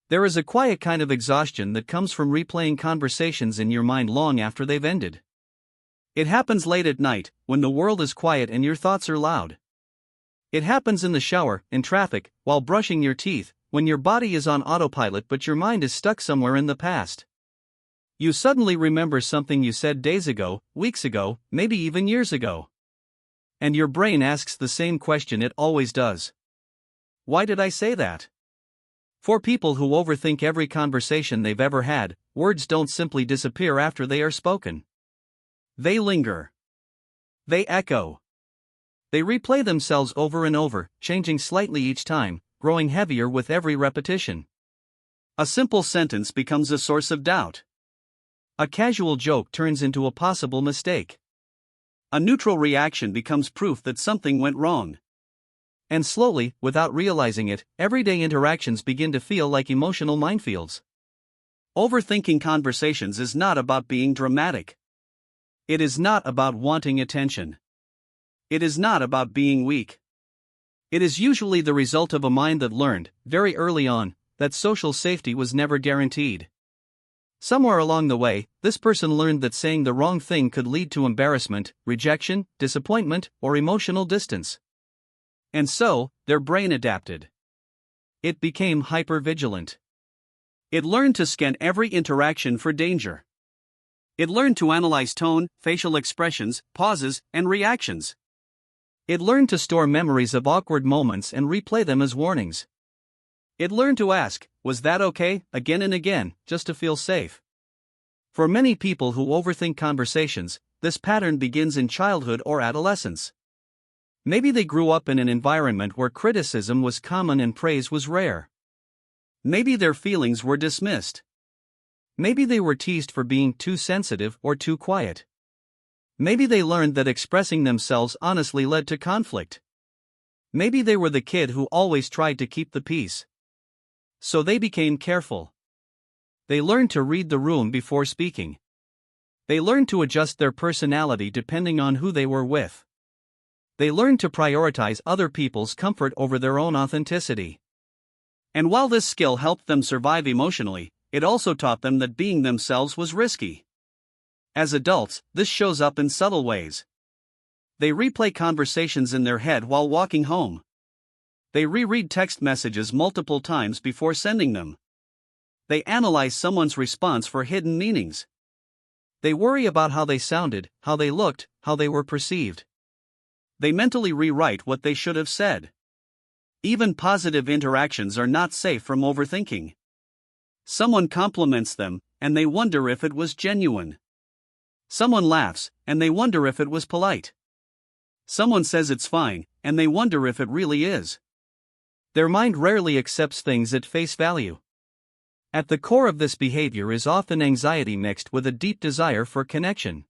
There is a quiet kind of exhaustion that comes from replaying conversations in your mind long after they've ended. It happens late at night, when the world is quiet and your thoughts are loud. It happens in the shower, in traffic, while brushing your teeth, when your body is on autopilot but your mind is stuck somewhere in the past. You suddenly remember something you said days ago, weeks ago, maybe even years ago. And your brain asks the same question it always does. Why did I say that? For people who overthink every conversation they've ever had, words don't simply disappear after they are spoken. They linger. They echo. They replay themselves over and over, changing slightly each time, growing heavier with every repetition. A simple sentence becomes a source of doubt. A casual joke turns into a possible mistake. A neutral reaction becomes proof that something went wrong. And slowly, without realizing it, everyday interactions begin to feel like emotional minefields. Overthinking conversations is not about being dramatic. It is not about wanting attention. It is not about being weak. It is usually the result of a mind that learned, very early on, that social safety was never guaranteed. Somewhere along the way, this person learned that saying the wrong thing could lead to embarrassment, rejection, disappointment, or emotional distance. And so, their brain adapted. It became hypervigilant. It learned to scan every interaction for danger. It learned to analyze tone, facial expressions, pauses, and reactions. It learned to store memories of awkward moments and replay them as warnings. It learned to ask, "Was that okay?" again and again, just to feel safe. For many people who overthink conversations, this pattern begins in childhood or adolescence. Maybe they grew up in an environment where criticism was common and praise was rare. Maybe their feelings were dismissed. Maybe they were teased for being too sensitive or too quiet. Maybe they learned that expressing themselves honestly led to conflict. Maybe they were the kid who always tried to keep the peace. So they became careful. They learned to read the room before speaking. They learned to adjust their personality depending on who they were with. They learned to prioritize other people's comfort over their own authenticity. And while this skill helped them survive emotionally, it also taught them that being themselves was risky. As adults, this shows up in subtle ways. They replay conversations in their head while walking home. They reread text messages multiple times before sending them. They analyze someone's response for hidden meanings. They worry about how they sounded, how they looked, how they were perceived. They mentally rewrite what they should have said. Even positive interactions are not safe from overthinking. Someone compliments them, and they wonder if it was genuine. Someone laughs, and they wonder if it was polite. Someone says it's fine, and they wonder if it really is. Their mind rarely accepts things at face value. At the core of this behavior is often anxiety mixed with a deep desire for connection.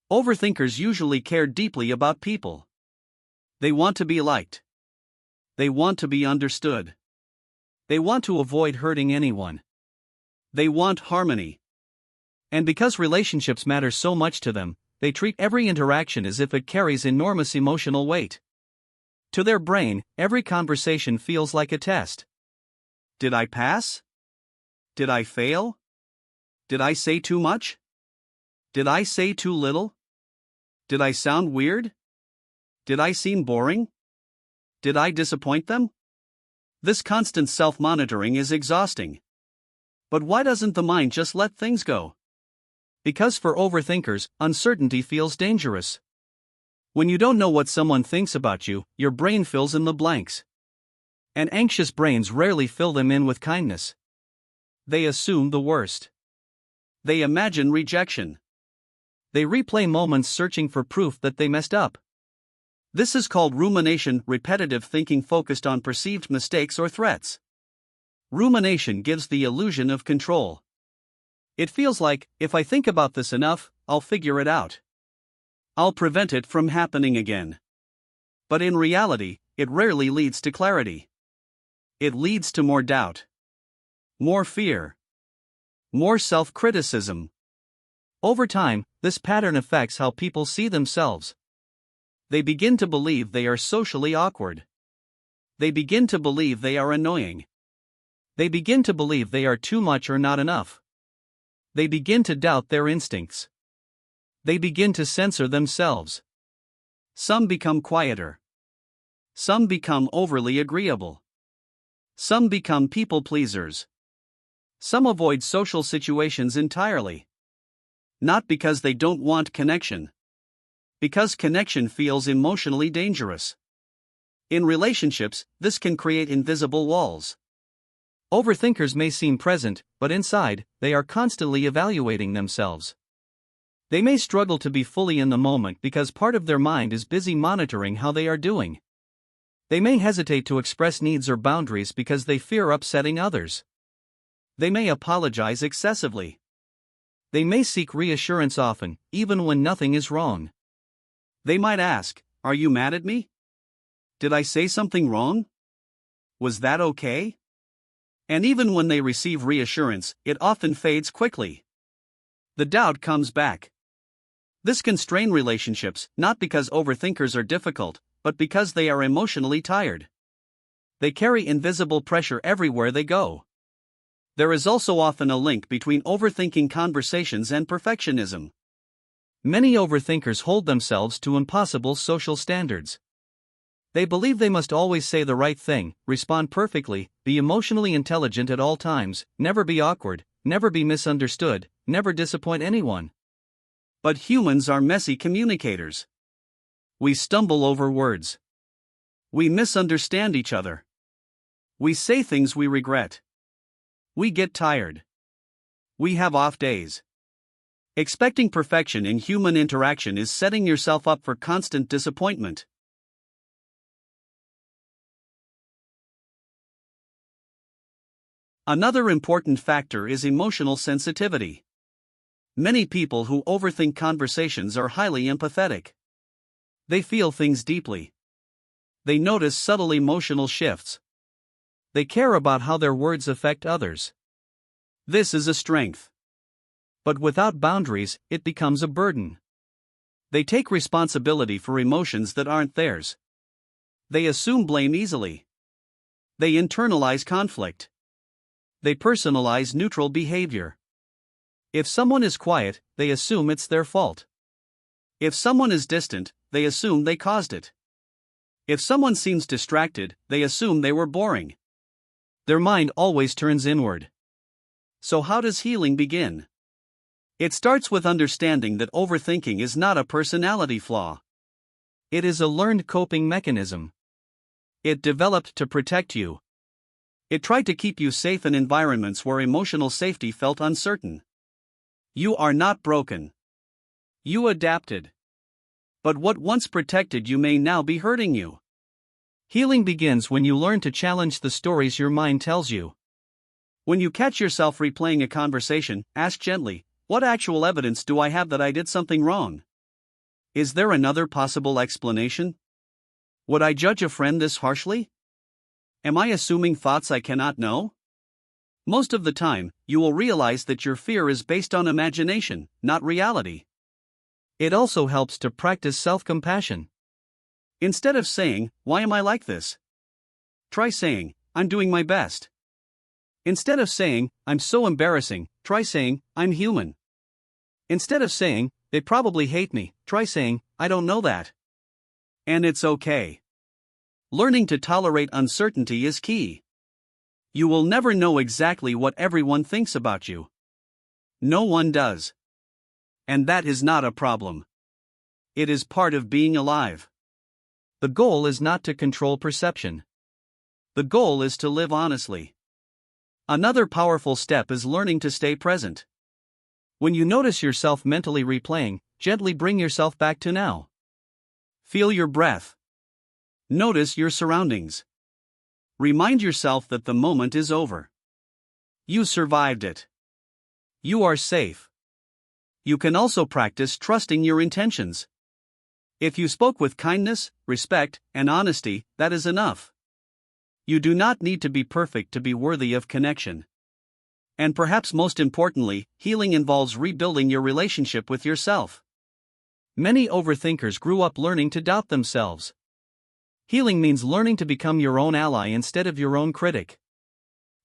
Overthinkers usually care deeply about people. They want to be liked. They want to be understood. They want to avoid hurting anyone. They want harmony. And because relationships matter so much to them, they treat every interaction as if it carries enormous emotional weight. To their brain, every conversation feels like a test. Did I pass? Did I fail? Did I say too much? Did I say too little? Did I sound weird? Did I seem boring? Did I disappoint them? This constant self-monitoring is exhausting. But why doesn't the mind just let things go? Because for overthinkers, uncertainty feels dangerous. When you don't know what someone thinks about you, your brain fills in the blanks. And anxious brains rarely fill them in with kindness. They assume the worst. They imagine rejection. They replay moments searching for proof that they messed up. This is called rumination, repetitive thinking focused on perceived mistakes or threats. Rumination gives the illusion of control. It feels like, if I think about this enough, I'll figure it out. I'll prevent it from happening again. But in reality, it rarely leads to clarity. It leads to more doubt. More fear. More self-criticism. Over time, this pattern affects how people see themselves. They begin to believe they are socially awkward. They begin to believe they are annoying. They begin to believe they are too much or not enough. They begin to doubt their instincts. They begin to censor themselves. Some become quieter. Some become overly agreeable. Some become people pleasers. Some avoid social situations entirely. Not because they don't want connection. Because connection feels emotionally dangerous. In relationships, this can create invisible walls. Overthinkers may seem present, but inside, they are constantly evaluating themselves. They may struggle to be fully in the moment because part of their mind is busy monitoring how they are doing. They may hesitate to express needs or boundaries because they fear upsetting others. They may apologize excessively. They may seek reassurance often, even when nothing is wrong. They might ask, "Are you mad at me? Did I say something wrong? Was that okay?" And even when they receive reassurance, it often fades quickly. The doubt comes back. This can strain relationships, not because overthinkers are difficult, but because they are emotionally tired. They carry invisible pressure everywhere they go. There is also often a link between overthinking conversations and perfectionism. Many overthinkers hold themselves to impossible social standards. They believe they must always say the right thing, respond perfectly, be emotionally intelligent at all times, never be awkward, never be misunderstood, never disappoint anyone. But humans are messy communicators. We stumble over words. We misunderstand each other. We say things we regret. We get tired. We have off days. Expecting perfection in human interaction is setting yourself up for constant disappointment. Another important factor is emotional sensitivity. Many people who overthink conversations are highly empathetic. They feel things deeply. They notice subtle emotional shifts. They care about how their words affect others. This is a strength. But without boundaries, it becomes a burden. They take responsibility for emotions that aren't theirs. They assume blame easily. They internalize conflict. They personalize neutral behavior. If someone is quiet, they assume it's their fault. If someone is distant, they assume they caused it. If someone seems distracted, they assume they were boring. Their mind always turns inward. So how does healing begin? It starts with understanding that overthinking is not a personality flaw. It is a learned coping mechanism. It developed to protect you. It tried to keep you safe in environments where emotional safety felt uncertain. You are not broken. You adapted. But what once protected you may now be hurting you. Healing begins when you learn to challenge the stories your mind tells you. When you catch yourself replaying a conversation, ask gently, "What actual evidence do I have that I did something wrong? Is there another possible explanation? Would I judge a friend this harshly? Am I assuming thoughts I cannot know?" Most of the time, you will realize that your fear is based on imagination, not reality. It also helps to practice self-compassion. Instead of saying, "Why am I like this?" try saying, "I'm doing my best." Instead of saying, "I'm so embarrassing," try saying, "I'm human." Instead of saying, "They probably hate me," try saying, "I don't know that." And it's okay. Learning to tolerate uncertainty is key. You will never know exactly what everyone thinks about you. No one does. And that is not a problem. It is part of being alive. The goal is not to control perception. The goal is to live honestly. Another powerful step is learning to stay present. When you notice yourself mentally replaying, gently bring yourself back to now. Feel your breath. Notice your surroundings. Remind yourself that the moment is over. You survived it. You are safe. You can also practice trusting your intentions. If you spoke with kindness, respect, and honesty, that is enough. You do not need to be perfect to be worthy of connection. And perhaps most importantly, healing involves rebuilding your relationship with yourself. Many overthinkers grew up learning to doubt themselves. Healing means learning to become your own ally instead of your own critic.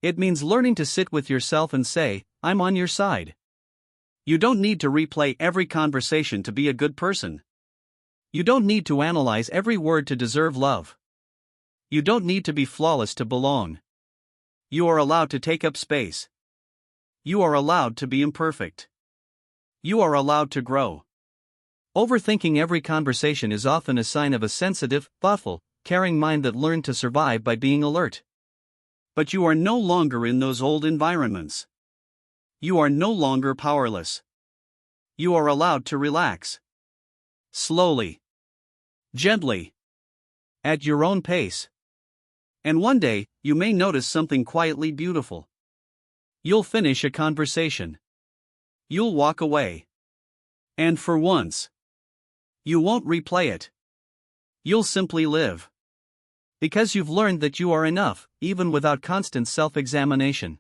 It means learning to sit with yourself and say, I'm on your side. You don't need to replay every conversation to be a good person. You don't need to analyze every word to deserve love. You don't need to be flawless to belong. You are allowed to take up space. You are allowed to be imperfect. You are allowed to grow. Overthinking every conversation is often a sign of a sensitive, thoughtful, caring mind that learned to survive by being alert. But you are no longer in those old environments. You are no longer powerless. You are allowed to relax. Slowly. Gently. At your own pace. And one day, you may notice something quietly beautiful. You'll finish a conversation. You'll walk away. And for once, you won't replay it. You'll simply live. Because you've learned that you are enough, even without constant self-examination.